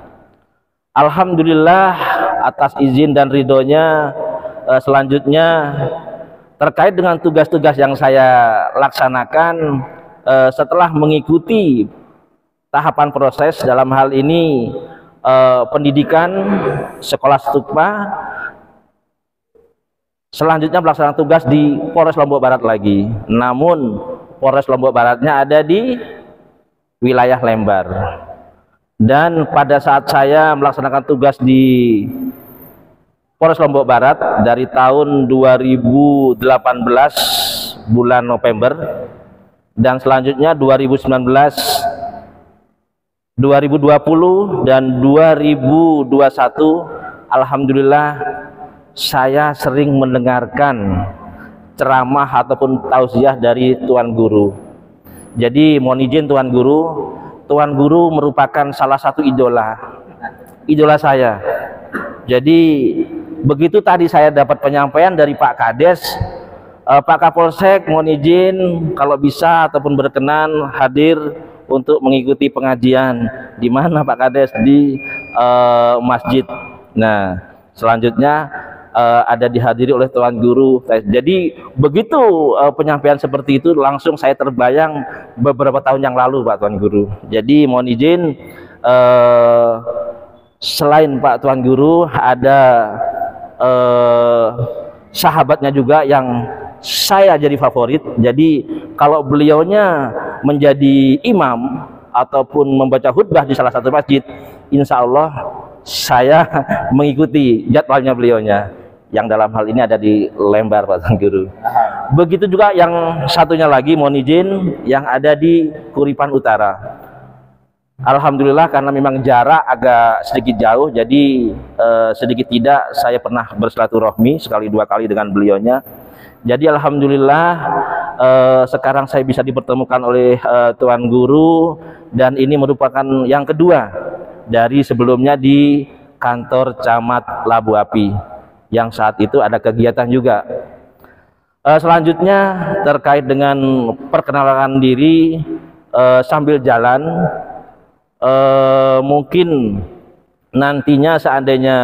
Alhamdulillah atas izin dan ridhonya, selanjutnya terkait dengan tugas-tugas yang saya laksanakan setelah mengikuti tahapan proses dalam hal ini pendidikan sekolah stukma, selanjutnya melaksanakan tugas di Polres Lombok Barat lagi. Namun Polres Lombok Baratnya ada di wilayah Lembar, dan pada saat saya melaksanakan tugas di Polres Lombok Barat dari tahun 2018 bulan November dan selanjutnya 2019, 2020 dan 2021, alhamdulillah saya sering mendengarkan ceramah ataupun tausiah dari Tuan Guru. Jadi mohon izin Tuan Guru merupakan salah satu idola saya. Jadi begitu tadi saya dapat penyampaian dari Pak Kades, Pak Kapolsek mohon izin kalau bisa ataupun berkenan hadir untuk mengikuti pengajian. Di mana Pak Kades? Di masjid. Nah, selanjutnya ada dihadiri oleh Tuan Guru. Jadi begitu penyampaian seperti itu langsung saya terbayang beberapa tahun yang lalu Pak Tuan Guru. Jadi mohon izin selain Pak Tuan Guru ada sahabatnya juga yang saya jadi favorit. Jadi kalau beliaunya menjadi imam ataupun membaca khutbah di salah satu masjid, insya Allah saya mengikuti jadwalnya beliaunya, yang dalam hal ini ada di Lembar Pak Tuan Guru. Begitu juga yang satunya lagi mohon izin yang ada di Kuripan Utara. Alhamdulillah karena memang jarak agak sedikit jauh, jadi sedikit tidak saya pernah bersilaturahmi sekali dua kali dengan beliaunya. Jadi alhamdulillah sekarang saya bisa dipertemukan oleh Tuan Guru, dan ini merupakan yang kedua dari sebelumnya di kantor Camat Labu Api, yang saat itu ada kegiatan juga. Selanjutnya terkait dengan perkenalan diri sambil jalan, mungkin nantinya seandainya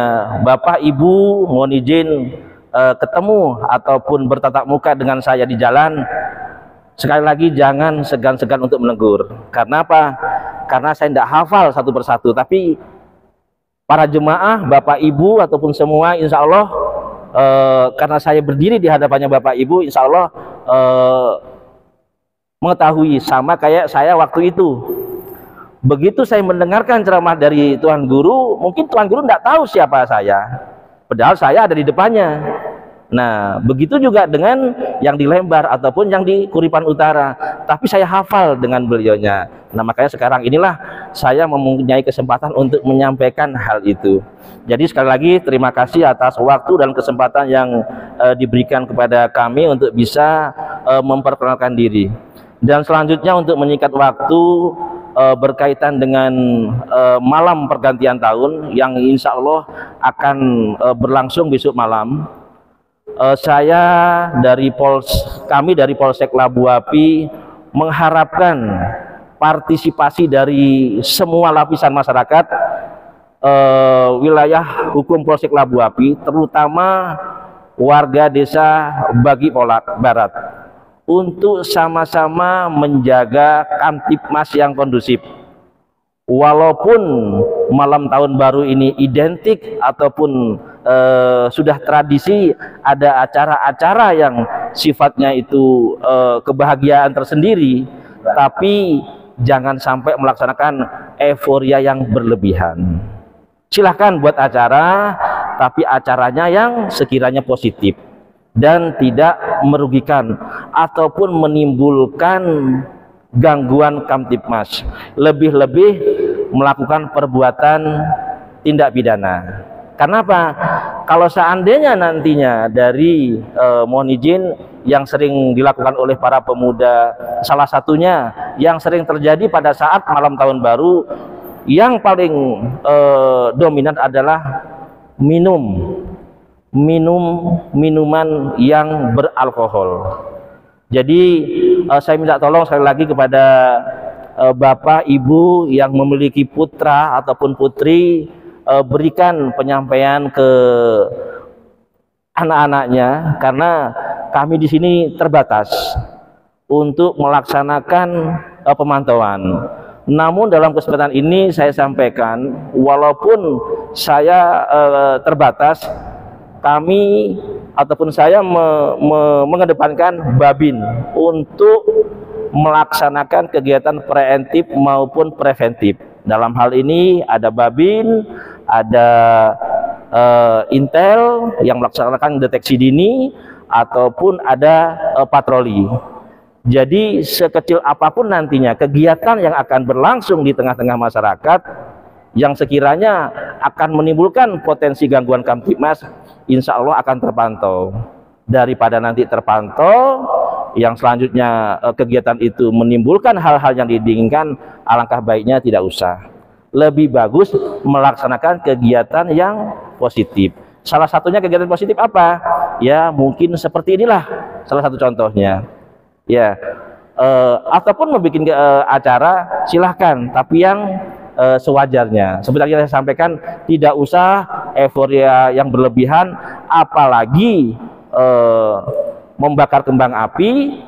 Bapak Ibu mohon izin ketemu ataupun bertatap muka dengan saya di jalan, sekali lagi jangan segan-segan untuk menegur. Karena apa? Karena saya tidak hafal satu persatu, tapi para jemaah, Bapak Ibu ataupun semua insya Allah karena saya berdiri di hadapannya Bapak Ibu, insya Allah mengetahui sama kayak saya waktu itu. Begitu saya mendengarkan ceramah dari Tuan Guru, mungkin Tuan Guru tidak tahu siapa saya, padahal saya ada di depannya. Nah, begitu juga dengan yang di Lembar ataupun yang di Kuripan Utara, tapi saya hafal dengan beliaunya. Nah, makanya sekarang inilah saya mempunyai kesempatan untuk menyampaikan hal itu. Jadi sekali lagi terima kasih atas waktu dan kesempatan yang diberikan kepada kami untuk bisa memperkenalkan diri. Dan selanjutnya untuk menyingkat waktu, berkaitan dengan malam pergantian tahun yang insya Allah akan berlangsung besok malam. Saya dari kami dari Polsek Labu Api mengharapkan partisipasi dari semua lapisan masyarakat wilayah hukum Polsek Labu Api, terutama warga desa Bagi Polak Barat, untuk sama-sama menjaga Kamtibmas yang kondusif. Walaupun malam tahun baru ini identik ataupun sudah tradisi, ada acara-acara yang sifatnya itu kebahagiaan tersendiri, tapi jangan sampai melaksanakan euforia yang berlebihan. Silahkan buat acara, tapi acaranya yang sekiranya positif dan tidak merugikan ataupun menimbulkan gangguan Kamtibmas, lebih-lebih melakukan perbuatan tindak pidana. Karena apa? Kalau seandainya nantinya dari mohon izin yang sering dilakukan oleh para pemuda, salah satunya yang sering terjadi pada saat malam tahun baru, yang paling dominan adalah minuman yang beralkohol. Jadi saya minta tolong sekali lagi kepada bapak ibu yang memiliki putra ataupun putri, berikan penyampaian ke anak-anaknya, karena kami di sini terbatas untuk melaksanakan pemantauan. Namun dalam kesempatan ini saya sampaikan, walaupun saya terbatas, kami ataupun saya mengedepankan Babin untuk melaksanakan kegiatan preventif maupun preventif. Dalam hal ini ada Babin, ada Intel yang melaksanakan deteksi dini, ataupun ada patroli. Jadi sekecil apapun nantinya kegiatan yang akan berlangsung di tengah-tengah masyarakat yang sekiranya akan menimbulkan potensi gangguan Kamtibmas, insya Allah akan terpantau. Daripada nanti terpantau, yang selanjutnya kegiatan itu menimbulkan hal-hal yang diinginkan, alangkah baiknya tidak usah. Lebih bagus melaksanakan kegiatan yang positif. Salah satunya kegiatan positif apa? Ya mungkin seperti inilah salah satu contohnya. Ya, ataupun membuat acara silahkan, tapi yang sewajarnya. Sebenarnya saya sampaikan, tidak usah euforia yang berlebihan, apalagi membakar kembang api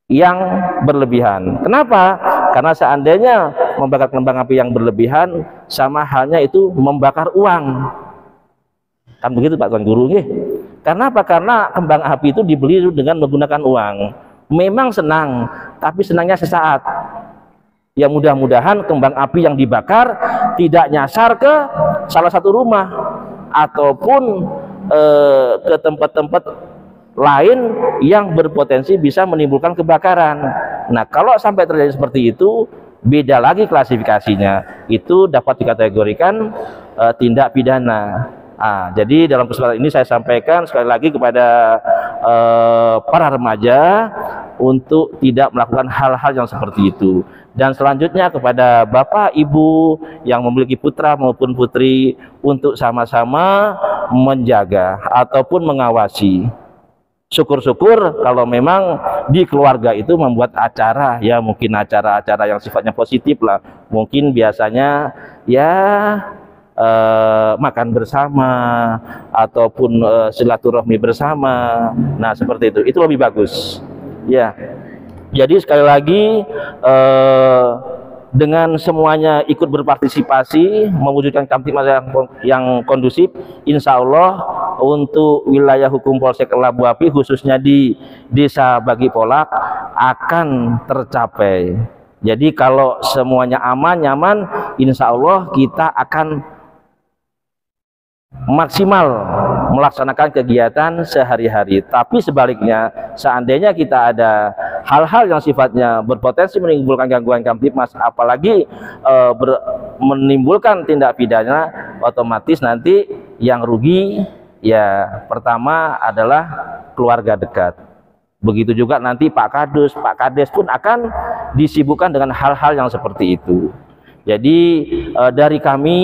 yang berlebihan. Kenapa? Karena seandainya membakar kembang api yang berlebihan, sama halnya itu membakar uang. Kan begitu Pak Tuan Guru nggih? Karena apa? Karena kembang api itu dibeli dengan menggunakan uang. Memang senang, tapi senangnya sesaat. Ya mudah-mudahan kembang api yang dibakar tidak nyasar ke salah satu rumah ataupun ke tempat-tempat lain yang berpotensi bisa menimbulkan kebakaran. Nah, kalau sampai terjadi seperti itu, beda lagi klasifikasinya. Itu dapat dikategorikan tindak pidana. Jadi dalam kesempatan ini saya sampaikan sekali lagi kepada para remaja untuk tidak melakukan hal-hal yang seperti itu. Dan selanjutnya kepada bapak ibu yang memiliki putra maupun putri untuk sama-sama menjaga ataupun mengawasi. Syukur-syukur kalau memang di keluarga itu membuat acara, ya mungkin acara-acara yang sifatnya positif lah. Mungkin biasanya ya makan bersama ataupun silaturahmi bersama. Nah seperti itu lebih bagus ya. Jadi sekali lagi dengan semuanya ikut berpartisipasi mewujudkan Kamtibmas yang kondusif, insya Allah untuk wilayah hukum Polsek Labu Api khususnya di Desa Bagi Polak akan tercapai. Jadi kalau semuanya aman, nyaman, insya Allah kita akan maksimal melaksanakan kegiatan sehari-hari. Tapi sebaliknya, seandainya kita ada hal-hal yang sifatnya berpotensi menimbulkan gangguan Kamtibmas, apalagi menimbulkan tindak pidana, otomatis nanti yang rugi ya pertama adalah keluarga dekat. Begitu juga nanti Pak Kades pun akan disibukkan dengan hal-hal yang seperti itu. Jadi dari kami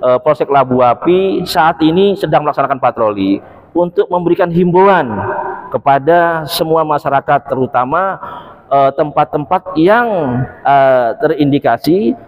Polsek Labu Api saat ini sedang melaksanakan patroli untuk memberikan himbauan kepada semua masyarakat, terutama tempat-tempat yang terindikasi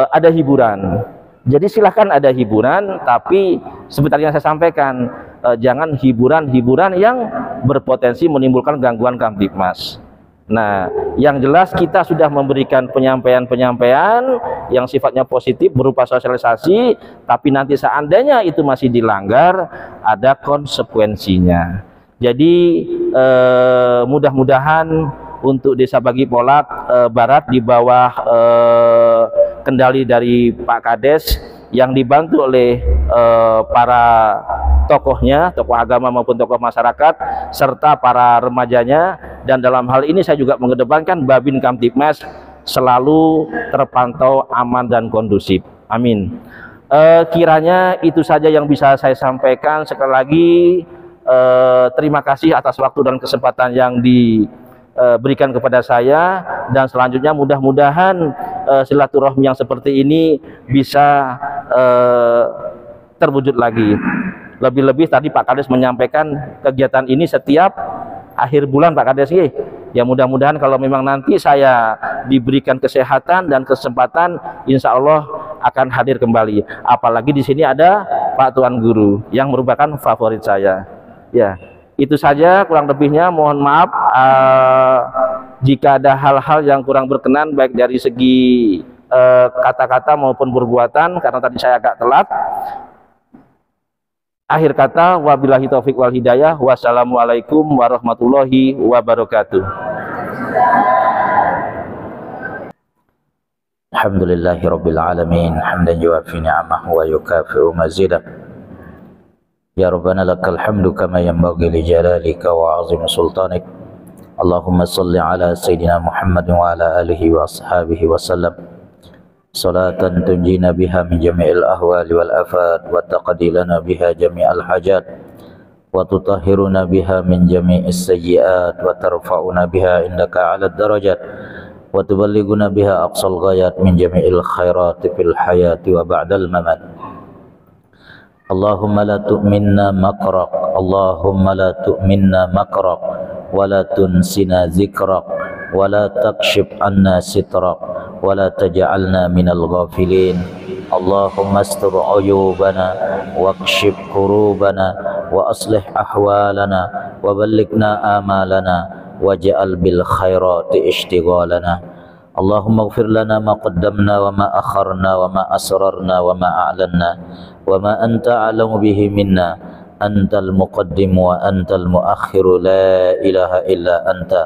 ada hiburan. Jadi silahkan ada hiburan, tapi sebenarnya saya sampaikan jangan hiburan-hiburan yang berpotensi menimbulkan gangguan Kamtibmas. Nah, yang jelas kita sudah memberikan penyampaian-penyampaian yang sifatnya positif berupa sosialisasi, tapi nanti seandainya itu masih dilanggar, ada konsekuensinya. Jadi mudah-mudahan untuk Desa Bagi Polak Barat di bawah kendali dari Pak Kades yang dibantu oleh para tokohnya, tokoh agama maupun tokoh masyarakat, serta para remajanya. Dan dalam hal ini saya juga mengedepankan Babin Kamtibmas selalu terpantau aman dan kondusif. Amin. Kiranya itu saja yang bisa saya sampaikan. Sekali lagi terima kasih atas waktu dan kesempatan yang diberikan kepada saya, dan selanjutnya mudah-mudahan silaturahmi yang seperti ini bisa terwujud lagi. Lebih-lebih tadi Pak Kades menyampaikan kegiatan ini setiap akhir bulan Pak Kades. Ya mudah-mudahan kalau memang nanti saya diberikan kesehatan dan kesempatan, insya Allah akan hadir kembali. Apalagi di sini ada Pak Tuan Guru yang merupakan favorit saya. Ya, itu saja kurang lebihnya. Mohon maaf jika ada hal-hal yang kurang berkenan baik dari segi kata-kata maupun perbuatan, karena tadi saya agak telat. Akhir kata, wabillahi taufik wal hidayah. Wassalamualaikum warahmatullahi wabarakatuh. Alhamdulillahi rabbil alamin, hamdan yuwafi ni'amahu wa yukafi'u mazidah. Ya Rabbana lakal hamdu kama yanbaghi li jalalika wa 'azimi sultanik. Allahumma salli ala sayyidina Muhammad wa ala alihi wa ashabihi wa sallam. Salatan tunjina biha min jami'il ahwali wal afat, wa taqdi lana biha jami'al hajat, wa tutahhiruna biha min jami'is sayyi'at, wa tarfa'una biha indaka 'alad darajat, wa tuballighuna biha aqsal ghayat min jami'il khairati fil hayati wa ba'dal mamat. Allahumma la tu'minna maqraq, Allahumma la tu'minna maqraq, wa la tunsina zikrak, wa la takshif anna sitrak, wa la taj'alna minal ghafilin. Allahumma astur uyubana wakshif kurubana wa aslih ahwalana wa ballighna amalana waj'al bil khairati ishtighalana. Allahumma ighfir lana ma qaddamna wa ma akharna wa ma asrarna wa ma a'lanna wa ma anta a'lamu bihi minna. Antal muqaddim wa antal muakhiru, la ilaha illa anta.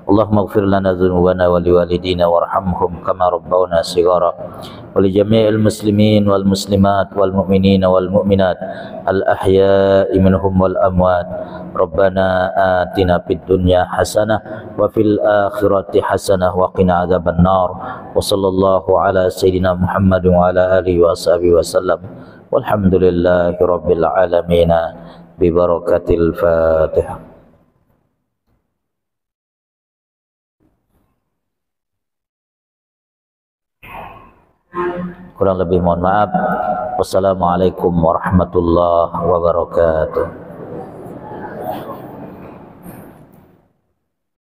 Allahumma ighfir lana dhunubana wa liwalidina warhamhum kama rabbawna shighara, wa li jami'il muslimin wal muslimat wal mu'minina wal mu'minat al ahya'i minhum wal amwat. Rabbana atina fid dunya hasanah wa fil akhirati hasanah wa qina adzaban nar. Wa sallallahu ala sayyidina Muhammad wa ala alihi wa ashabihi wa sallam. Walhamdulillahi rabbil alamin bi barakatil Fatihah. Kurang lebih mohon maaf. Wassalamualaikum warahmatullahi wabarakatuh.